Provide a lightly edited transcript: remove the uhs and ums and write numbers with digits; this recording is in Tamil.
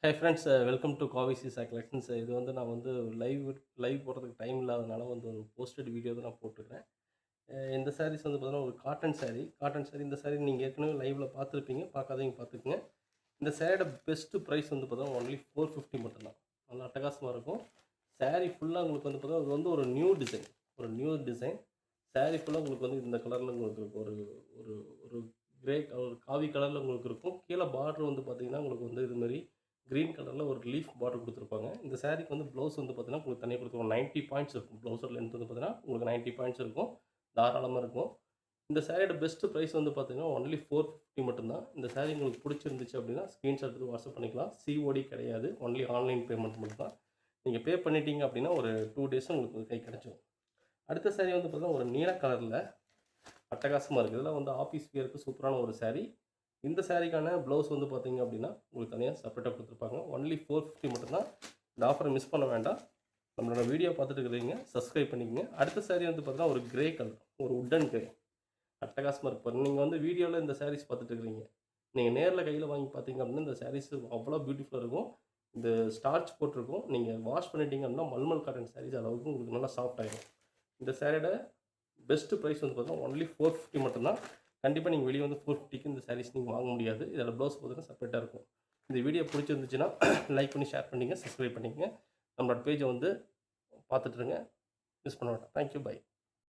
ஹை ஃப்ரெண்ட்ஸ், வெல்கம் டு காவி சீசா கலெக்ஷன்ஸ். இது வந்து நான் வந்து லைவ் போடுறதுக்கு டைம் இல்லாதனால வந்து ஒரு போஸ்டட் வீடியோ தான் நான் போட்டுருக்கிறேன். இந்த சாரீஸ் வந்து பார்த்தீங்கன்னா ஒரு காட்டன் சாரீ. இந்த சாரீ நீங்கள் ஏற்கனவே லைவ்ல பார்த்துருப்பீங்க. பார்க்காதவங்க பார்த்துக்குங்க. இந்த சாரியோட பெஸ்ட் ப்ரைஸ் வந்து பார்த்தீங்கன்னா ஒன்லி 450 மட்டும்தான். நல்லா அட்டகாசமாக இருக்கும். சாரீ ஃபுல்லாக உங்களுக்கு வந்து பார்த்தீங்கன்னா இது வந்து ஒரு நியூ டிசைன். சாரீ ஃபுல்லாக உங்களுக்கு வந்து இந்த கலரில் உங்களுக்கு இருக்கும். ஒரு ஒரு ஒரு கிரே ஒரு காவி கலரில் உங்களுக்கு இருக்கும். கீழே பார்டர் வந்து பார்த்தீங்கன்னா உங்களுக்கு வந்து இதுமாரி கிரீன் கலரில் ஒரு லீஃப் பார்டர் கொடுத்துருப்பாங்க. இந்த சாரீக்கு வந்து ப்ளவுஸ் வந்து பார்த்தீங்கன்னா உங்களுக்கு தனியாக கொடுத்துருவோம். 90 பாயிண்ட்ஸ் இருக்கும். ப்ளவுஸோட லென்த் வந்து பார்த்தீங்கன்னா உங்களுக்கு 90 பாயிண்ட்ஸ் இருக்கும். தாராளமாக இருக்கும். இந்த சாரியோட பெஸ்ட் ப்ரைஸ் வந்து பார்த்தீங்கன்னா ஒன்லி 450 மட்டும்தான். இந்த சாரீ உங்களுக்கு பிடிச்சிருந்துச்சு அப்படின்னா ஸ்க்ரீன்ஷாட் எடுத்து வாட்ஸ்அப் பண்ணிக்கலாம். சிஓடி கிடையாது. ஒன்லி ஆன்லைன் பேமெண்ட் மட்டும் தான். நீங்கள் பே பண்ணிட்டீங்க அப்படின்னா ஒரு 2 டேஸ் உங்களுக்கு கை கிடைச்சிடும். அடுத்த சாரீ வந்து பார்த்தீங்கன்னா ஒரு நீல கலரில் அட்டகாசமாக இருக்குது. இதெல்லாம் வந்து ஆஃபீஸ் வியருக்கு சூப்பரான ஒரு சாரீ. இந்த சாரீக்கான ப்ளவுஸ் வந்து பார்த்தீங்க அப்படின்னா உங்களுக்கு தனியாக செப்பரேட்டாக கொடுத்துருப்பாங்க. ஒன்லி 450 மட்டும்தான். இந்த ஆஃபரை மிஸ் பண்ண வேண்டாம். நம்மளோட வீடியோ பார்த்துட்டு இருக்கிறீங்க, சப்ஸ்கிரைப் பண்ணிக்கோங்க. அடுத்த சாரீ வந்து பார்த்தீங்கன்னா ஒரு கிரே கலர், ஒரு உட்டன் கிரே அட்டகாசமாக இருக்கும். நீங்கள் வந்து வீடியோவில் இந்த சாரீஸ் பார்த்துட்டு இருக்கிறீங்க. நீங்கள் நேரில் கையில் வாங்கி பார்த்தீங்க அப்படின்னா இந்த சாரீஸ் அவ்வளோ பியூட்டிஃபுல்லாக இருக்கும். இந்த ஸ்டார்ச் போட்டிருக்கும். நீங்கள் வாஷ் பண்ணிட்டீங்க அப்படின்னா மல்மல் காட்டன் சாரீஸ் அளவுக்கு உங்களுக்கு நல்லா சாஃப்ட் ஆகிடும். இந்த சாரியோட பெஸ்ட்டு ப்ரைஸ் வந்து பார்த்தீங்கன்னா ஒன்லி 450 மட்டும்தான். கண்டிப்பாக நீங்கள் வெளியே வந்து 450க்கு இந்த சாரீஸ் நீங்கள் வாங்க முடியாது. இதோட ப்ளவுஸ் பார்த்தீங்கன்னா செப்பரேட்டாக இருக்கும். இந்த வீடியோ பிடிச்சிருந்துச்சுன்னா லைக் பண்ணி ஷேர் பண்ணிங்க, சப்ஸ்கிரைப் பண்ணிக்கங்க. நம்மளோட பேஜை வந்து பார்த்துட்டுருங்க. மிஸ் பண்ண வேண்டாம். Thank you, by.